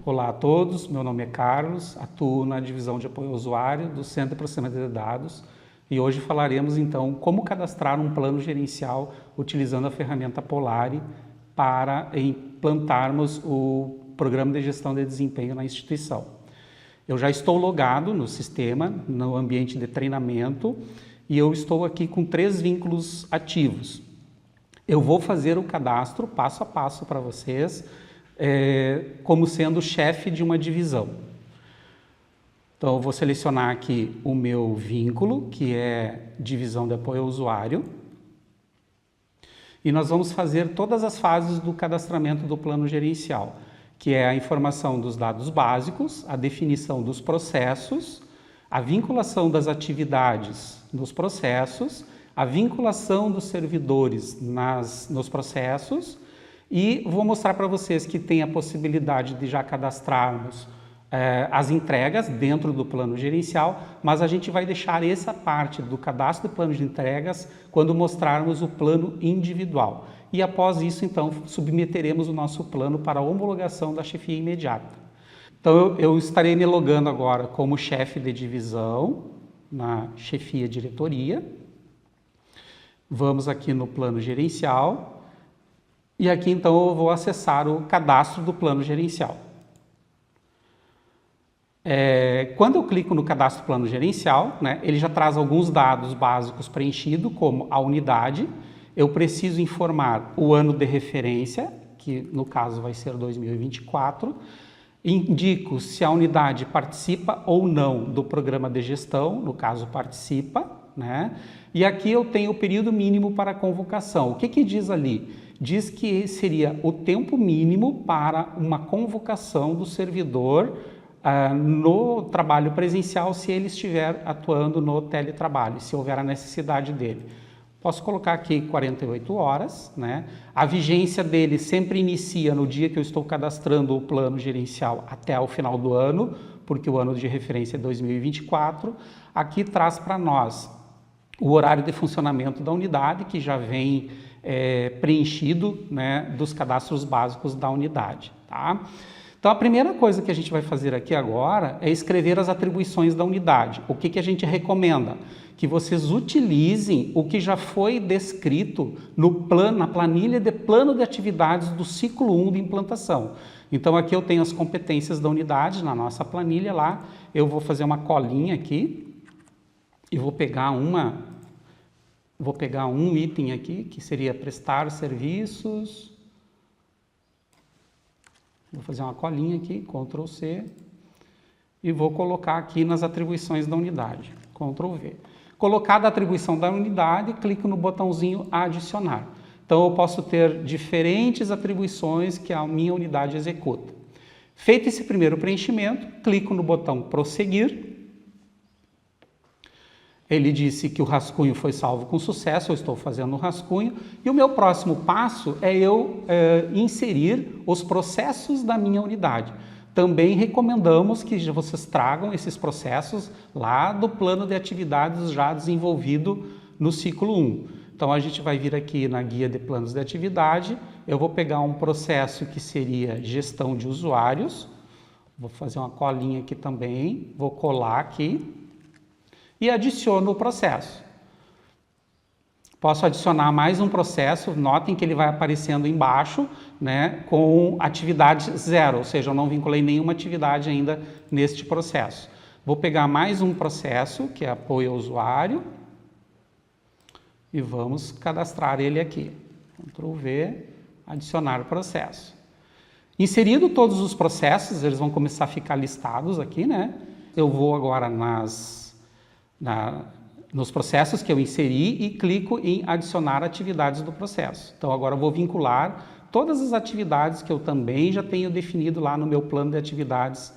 Olá a todos, meu nome é Carlos, atuo na divisão de apoio ao usuário do Centro de Processamento de Dados e hoje falaremos então como cadastrar um plano gerencial utilizando a ferramenta Polari para implantarmos o programa de gestão de desempenho na instituição. Eu já estou logado no sistema, no ambiente de treinamento, e eu estou aqui com 3 vínculos ativos. Eu vou fazer o cadastro passo a passo para vocês, como sendo chefe de uma divisão. Então, eu vou selecionar aqui o meu vínculo, que é divisão de apoio ao usuário, e nós vamos fazer todas as fases do cadastramento do plano gerencial, que é a informação dos dados básicos, a definição dos processos, a vinculação das atividades nos processos, a vinculação dos servidores nos processos, e vou mostrar para vocês que tem a possibilidade de já cadastrarmos as entregas dentro do plano gerencial, mas a gente vai deixar essa parte do cadastro do plano de entregas quando mostrarmos o plano individual. E após isso, então, submeteremos o nosso plano para a homologação da chefia imediata. Então, eu estarei me logando agora como chefe de divisão na chefia diretoria. Vamos aqui no plano gerencial e aqui, então, eu vou acessar o cadastro do plano gerencial. Quando eu clico no cadastro do plano gerencial, né, ele já traz alguns dados básicos preenchidos, como a unidade. Eu preciso informar o ano de referência, que no caso vai ser 2024. Indico se a unidade participa ou não do programa de gestão, no caso participa, né? E aqui eu tenho o período mínimo para a convocação. O que diz ali? Diz que seria o tempo mínimo para uma convocação do servidor no trabalho presencial, se ele estiver atuando no teletrabalho, se houver a necessidade dele. Posso colocar aqui 48 horas, né? A vigência dele sempre inicia no dia que eu estou cadastrando o plano gerencial até o final do ano, porque o ano de referência é 2024. Aqui traz para nós o horário de funcionamento da unidade, que já vem preenchido, né, dos cadastros básicos da unidade, tá? Então, a primeira coisa que a gente vai fazer aqui agora é escrever as atribuições da unidade. O que a gente recomenda? Que vocês utilizem o que já foi descrito no plano, na planilha de plano de atividades do ciclo 1 de implantação. Então, aqui eu tenho as competências da unidade na nossa planilha lá. Eu vou fazer uma colinha aqui e vou pegar um item aqui, que seria prestar serviços. Vou fazer uma colinha aqui, Ctrl C, e vou colocar aqui nas atribuições da unidade, Ctrl V. Colocada a atribuição da unidade, clico no botãozinho adicionar. Então, eu posso ter diferentes atribuições que a minha unidade executa. Feito esse primeiro preenchimento, clico no botão prosseguir. Ele disse que o rascunho foi salvo com sucesso, eu estou fazendo o rascunho, e o meu próximo passo é eu inserir os processos da minha unidade. Também recomendamos que vocês tragam esses processos lá do plano de atividades já desenvolvido no ciclo 1. Então, a gente vai vir aqui na guia de planos de atividade, eu vou pegar um processo que seria gestão de usuários, vou fazer uma colinha aqui também, vou colar aqui, e adiciono o processo. Posso adicionar mais um processo, notem que ele vai aparecendo embaixo, né, com atividade 0, ou seja, eu não vinculei nenhuma atividade ainda neste processo. Vou pegar mais um processo, que é apoio ao usuário, e vamos cadastrar ele aqui. Ctrl V, adicionar processo. Inserido todos os processos, eles vão começar a ficar listados aqui, né? Eu vou agora nos processos que eu inseri e clico em adicionar atividades do processo. Então, agora eu vou vincular todas as atividades que eu também já tenho definido lá no meu plano de atividades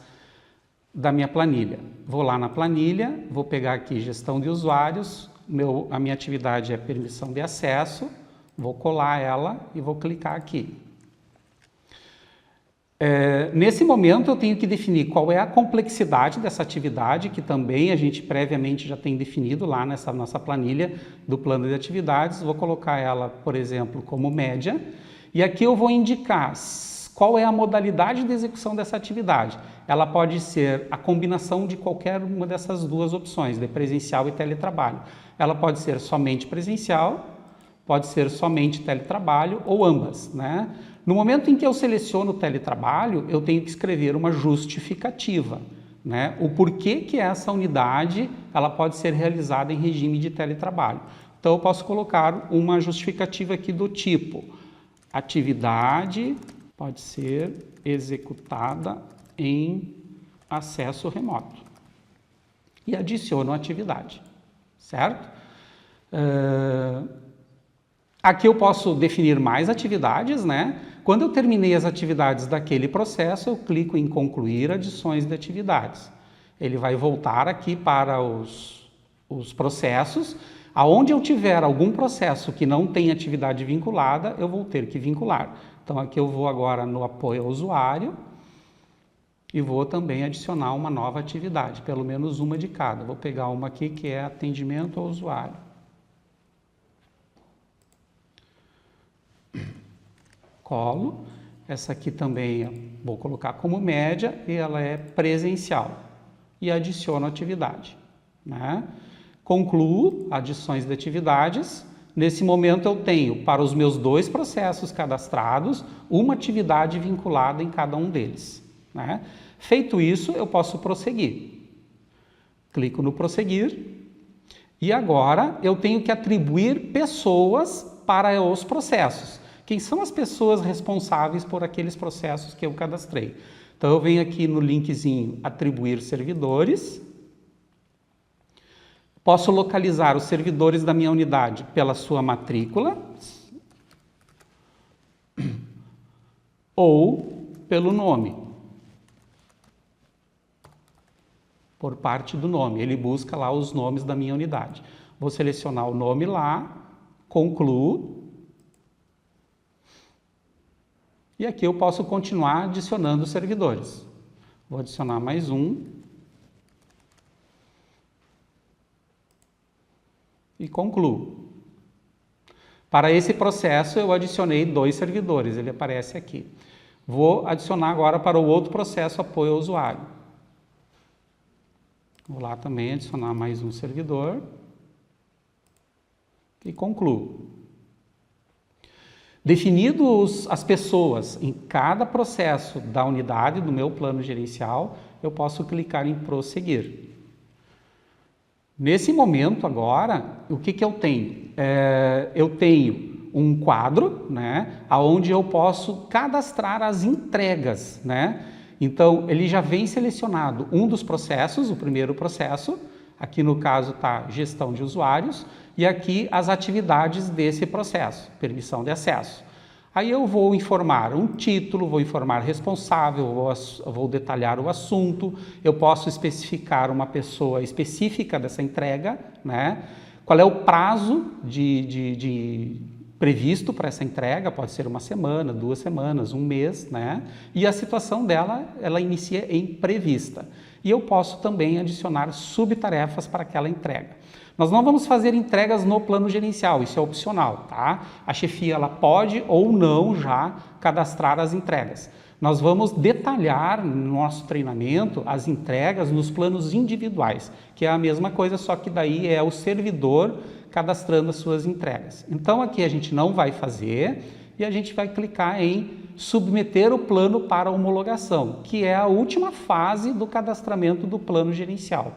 da minha planilha. Vou lá na planilha, vou pegar aqui gestão de usuários, a minha atividade é permissão de acesso, vou colar ela e vou clicar aqui. Nesse momento eu tenho que definir qual é a complexidade dessa atividade, que também a gente previamente já tem definido lá nessa nossa planilha do plano de atividades. Vou colocar ela, por exemplo, como média, e aqui eu vou indicar Qual é a modalidade de execução dessa atividade? Ela pode ser a combinação de qualquer uma dessas duas opções, de presencial e teletrabalho. Ela pode ser somente presencial, pode ser somente teletrabalho ou ambas, né? No momento em que eu seleciono o teletrabalho, eu tenho que escrever uma justificativa, né? O porquê que essa unidade ela pode ser realizada em regime de teletrabalho. Então, eu posso colocar uma justificativa aqui do tipo: atividade pode ser executada em acesso remoto. E adiciono a atividade, certo? Aqui eu posso definir mais atividades, né? Quando eu terminei as atividades daquele processo, eu clico em concluir adições de atividades. Ele vai voltar aqui para os processos. Aonde eu tiver algum processo que não tem atividade vinculada, eu vou ter que vincular. Então aqui eu vou agora no apoio ao usuário e vou também adicionar uma nova atividade, pelo menos uma de cada. Vou pegar uma aqui que é atendimento ao usuário. Colo. Essa aqui também vou colocar como média e ela é presencial. E adiciono atividade, né? Concluo adições de atividades. Nesse momento eu tenho, para os meus 2 processos cadastrados, uma atividade vinculada em cada um deles, né? Feito isso, eu posso prosseguir. Clico no prosseguir e agora eu tenho que atribuir pessoas para os processos. Quem são as pessoas responsáveis por aqueles processos que eu cadastrei? Então eu venho aqui no linkzinho atribuir servidores. Posso localizar os servidores da minha unidade pela sua matrícula ou pelo nome, por parte do nome. Ele busca lá os nomes da minha unidade. Vou selecionar o nome lá, concluo. E aqui eu posso continuar adicionando servidores. Vou adicionar mais um. E concluo. Para esse processo eu adicionei 2 servidores, ele aparece aqui. Vou adicionar agora para o outro processo apoio ao usuário. Vou lá também adicionar mais um servidor. E concluo. Definidos as pessoas em cada processo da unidade do meu plano gerencial, eu posso clicar em prosseguir. Nesse momento agora, o que eu tenho? Eu tenho um quadro, né, onde eu posso cadastrar as entregas, né? Então, ele já vem selecionado um dos processos, o primeiro processo, aqui no caso está gestão de usuários, e aqui as atividades desse processo, permissão de acesso. Aí eu vou informar um título, vou informar responsável, vou detalhar o assunto, eu posso especificar uma pessoa específica dessa entrega, né? Qual é o prazo previsto para essa entrega, pode ser 1 semana, 2 semanas, 1 mês, né? E a situação dela, ela inicia em prevista. E eu posso também adicionar subtarefas para aquela entrega. Nós não vamos fazer entregas no plano gerencial, isso é opcional, tá? A chefia ela pode ou não já cadastrar as entregas. Nós vamos detalhar no nosso treinamento as entregas nos planos individuais, que é a mesma coisa, só que daí é o servidor cadastrando as suas entregas. Então aqui a gente não vai fazer e a gente vai clicar em submeter o plano para homologação, que é a última fase do cadastramento do plano gerencial.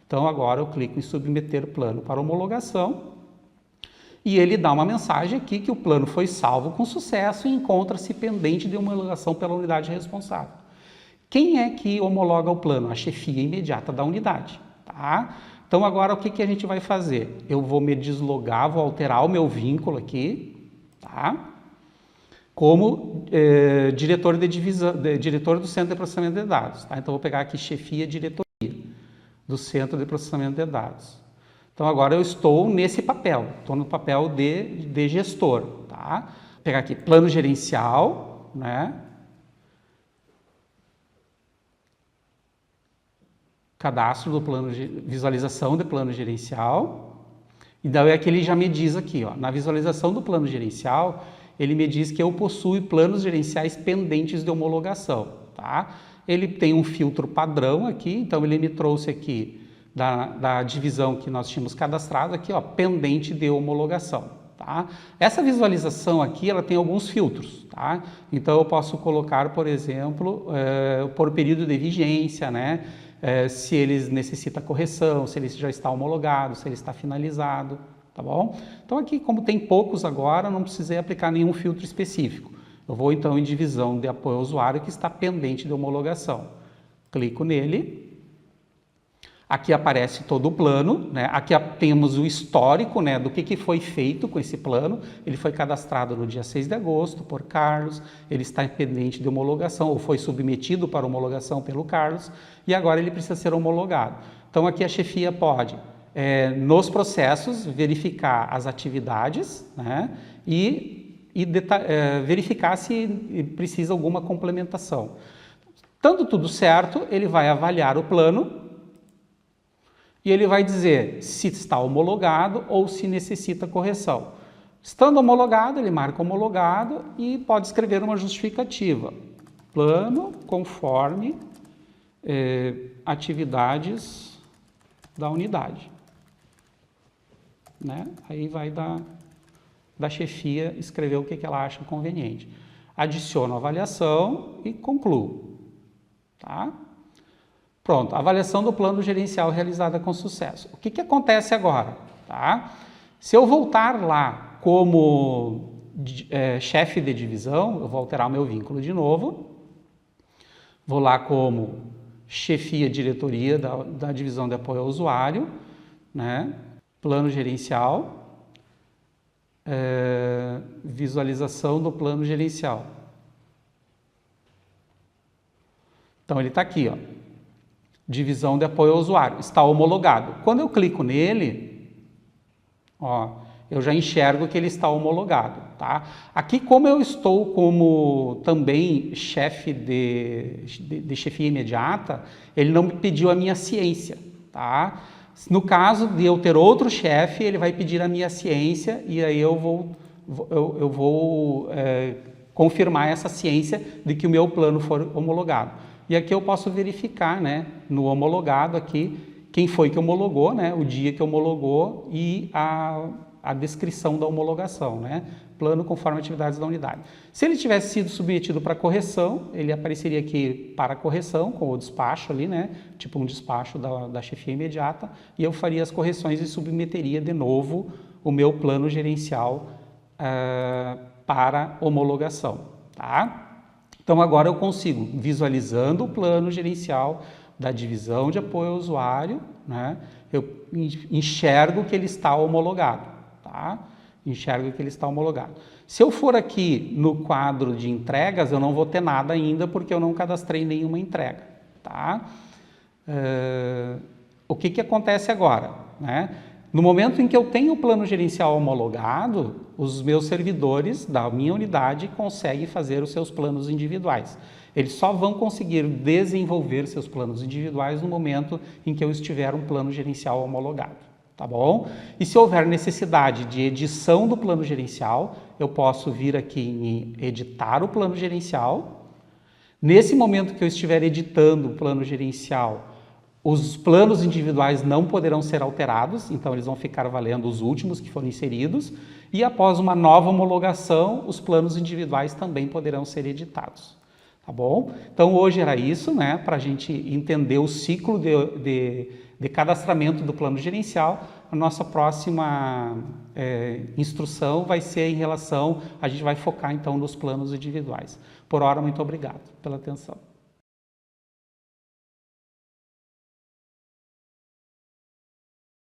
Então agora eu clico em submeter o plano para homologação e ele dá uma mensagem aqui que o plano foi salvo com sucesso e encontra-se pendente de homologação pela unidade responsável. Quem é que homologa o plano? A chefia imediata da unidade, tá? Então agora o que a gente vai fazer? Eu vou me deslogar, vou alterar o meu vínculo aqui, tá? Como diretor do Centro de Processamento de Dados, tá? Então vou pegar aqui chefia diretoria do Centro de Processamento de Dados. Então agora eu estou nesse papel, estou no papel de gestor, tá? Vou pegar aqui plano gerencial, né? Cadastro do plano, visualização do plano gerencial. E daí aqui ele já me diz aqui, ó, na visualização do plano gerencial, ele me diz que eu possuo planos gerenciais pendentes de homologação, tá? Ele tem um filtro padrão aqui, então ele me trouxe aqui da divisão que nós tínhamos cadastrado aqui, ó, pendente de homologação, tá? Essa visualização aqui, ela tem alguns filtros, tá? Então eu posso colocar, por exemplo, por período de vigência, né? Se ele necessita correção, se ele já está homologado, se ele está finalizado, tá bom? Então aqui, como tem poucos agora, não precisei aplicar nenhum filtro específico. Eu vou então em divisão de apoio ao usuário que está pendente de homologação. Clico nele. Aqui aparece todo o plano, né? Aqui temos o histórico, né, do que foi feito com esse plano. Ele foi cadastrado no dia 6 de agosto por Carlos, ele está pendente de homologação, ou foi submetido para homologação pelo Carlos, e agora ele precisa ser homologado. Então aqui a chefia pode, nos processos, verificar as atividades, né, e verificar se precisa alguma complementação. Estando tudo certo, ele vai avaliar o plano, e ele vai dizer se está homologado ou se necessita correção. Estando homologado, ele marca homologado e pode escrever uma justificativa. Plano conforme atividades da unidade. Né? Aí vai da chefia escrever o que ela acha conveniente. Adiciono a avaliação e concluo. Tá? Pronto, avaliação do plano gerencial realizada com sucesso. O que acontece agora? Tá? Se eu voltar lá como chefe de divisão, eu vou alterar o meu vínculo de novo. Vou lá como chefia diretoria da divisão de apoio ao usuário, né? Plano gerencial, visualização do plano gerencial. Então ele está aqui, ó. Divisão de apoio ao usuário, está homologado. Quando eu clico nele, ó, eu já enxergo que ele está homologado, tá? Aqui, como eu estou como também chefe de chefia imediata, ele não me pediu a minha ciência, tá? No caso de eu ter outro chefe, ele vai pedir a minha ciência e aí eu vou confirmar essa ciência de que o meu plano for homologado. E aqui eu posso verificar, né, no homologado aqui, quem foi que homologou, né, o dia que homologou e a descrição da homologação, né, plano conforme atividades da unidade. Se ele tivesse sido submetido para correção, ele apareceria aqui para correção, com o despacho ali, né, tipo um despacho da chefia imediata, e eu faria as correções e submeteria de novo o meu plano gerencial para homologação, tá? Então, agora eu consigo, visualizando o plano gerencial da divisão de apoio ao usuário, né, eu enxergo que ele está homologado, tá? Enxergo que ele está homologado. Se eu for aqui no quadro de entregas, eu não vou ter nada ainda, porque eu não cadastrei nenhuma entrega, tá? O que acontece agora, né? No momento em que eu tenho o plano gerencial homologado, os meus servidores da minha unidade conseguem fazer os seus planos individuais. Eles só vão conseguir desenvolver seus planos individuais no momento em que eu estiver um plano gerencial homologado, tá bom? E se houver necessidade de edição do plano gerencial, eu posso vir aqui em editar o plano gerencial. Nesse momento que eu estiver editando o plano gerencial, os planos individuais não poderão ser alterados, então eles vão ficar valendo os últimos que foram inseridos, e após uma nova homologação, os planos individuais também poderão ser editados. Tá bom? Então hoje era isso, né, para a gente entender o ciclo de cadastramento do plano gerencial. A nossa próxima instrução vai ser em relação, a gente vai focar então nos planos individuais. Por hora, muito obrigado pela atenção.